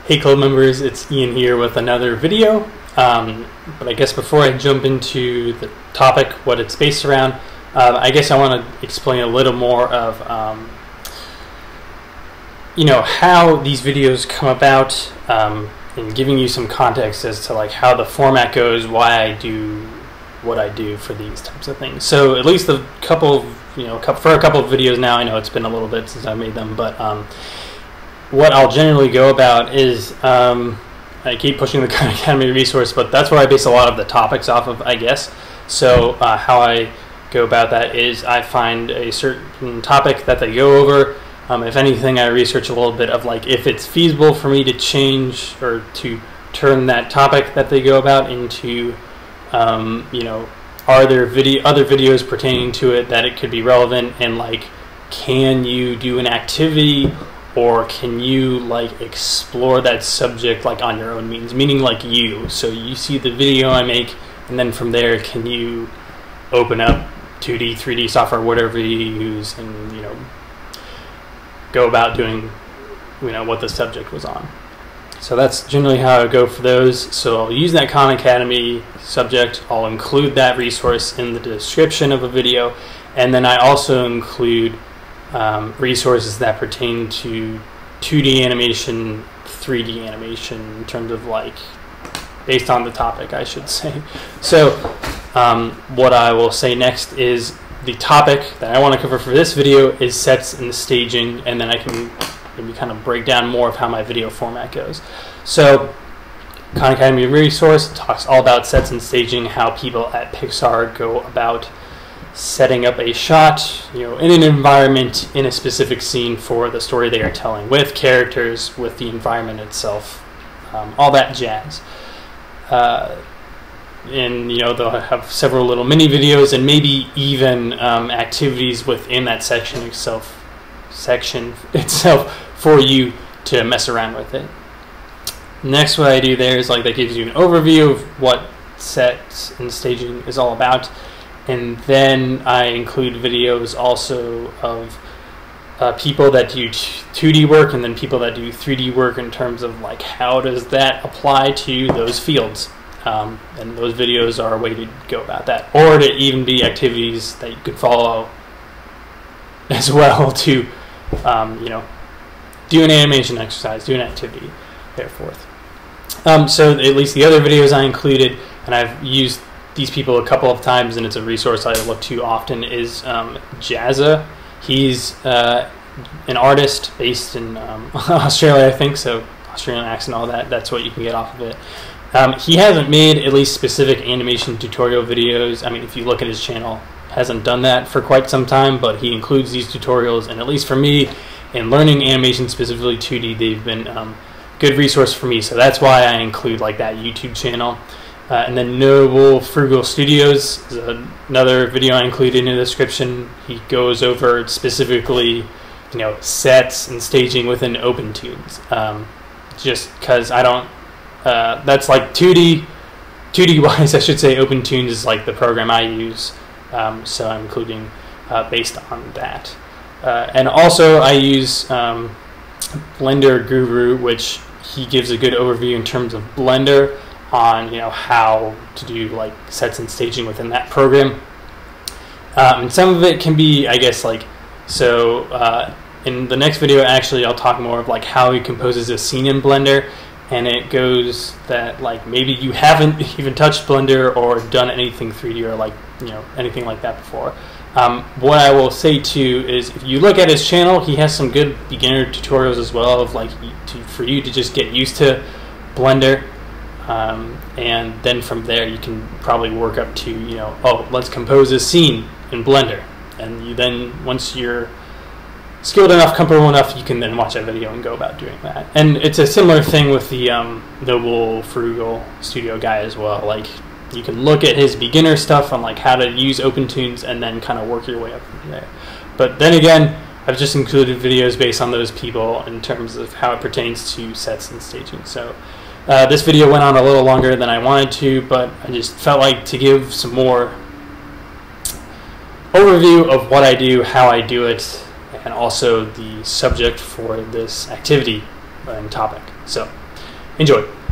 Hey club members, it's Ian here with another video. But I guess before I jump into the topic, what it's based around, I guess I want to explain a little more of how these videos come about, and giving you some context as to like how the format goes, why I do what I do for these types of things. So at least for a couple of videos now, I know it's been a little bit since I made them, but what I'll generally go about is, I keep pushing the Khan Academy resource, but that's where I base a lot of the topics off of, I guess. So how I go about that is I find a certain topic that they go over. If anything, I research a little bit of like if it's feasible for me to change or to turn that topic that they go about into, are there other videos pertaining to it that it could be relevant, and like, can you do an activity, or can you like explore that subject like on your own means, meaning like so you see the video I make, and then from there can you open up 2D 3D software, whatever you use, and go about doing what the subject was on. So that's generally how I go for those. So I'll use that Khan Academy subject, I'll include that resource in the description of a video, and then I also include resources that pertain to 2D animation, 3D animation, in terms of like, based on the topic, I should say. So what I will say next is the topic that I want to cover for this video is sets and staging, and then I can maybe kind of break down more of how my video format goes. So Khan Academy resource talks all about sets and staging, how people at Pixar go about setting up a shot, in an environment, in a specific scene for the story they are telling, with characters, with the environment itself, all that jazz. And they'll have several little mini videos and maybe even activities within that section itself for you to mess around with it. Next, what I do there is like that gives you an overview of what sets and staging is all about. And then I include videos also of people that do 2D work and then people that do 3D work, in terms of like how does that apply to those fields. And those videos are a way to go about that, or to even be activities that you could follow as well to do an animation exercise, do an activity, therefore. So at least the other videos I included, and I've used these people a couple of times, and it's a resource I look to often, is Jazza. He's an artist based in Australia, I think, so Australian accent, all that, that's what you can get off of it. He hasn't made at least specific animation tutorial videos. I mean, if you look at his channel, hasn't done that for quite some time, but he includes these tutorials, and at least for me, in learning animation, specifically 2D, they've been good resource for me, so that's why I include like that YouTube channel. And then Nobel Frugal Studios is another video I include in the description. He goes over specifically, sets and staging within OpenTunes. Just because I don't, that's like 2D wise, I should say. OpenTunes is like the program I use, so I'm including based on that. And also I use Blender Guru, which he gives a good overview in terms of Blender, on how to do like sets and staging within that program. And some of it can be, I guess, like, so in the next video actually I'll talk more of like how he composes a scene in Blender, and it goes that like maybe you haven't even touched Blender or done anything 3D or like anything like that before. What I will say too is, if you look at his channel, he has some good beginner tutorials as well, of like for you to just get used to Blender. And then from there you can probably work up to, oh, let's compose a scene in Blender. And you then, once you're skilled enough, comfortable enough, you can then watch that video and go about doing that. And it's a similar thing with the Nobel Frugal Studio guy as well. Like, you can look at his beginner stuff on like how to use OpenTunes and then kind of work your way up from there. But then again, I've just included videos based on those people in terms of how it pertains to sets and staging. So this video went on a little longer than I wanted to, but I just felt like to give some more overview of what I do, how I do it, and also the subject for this activity and topic. So Enjoy.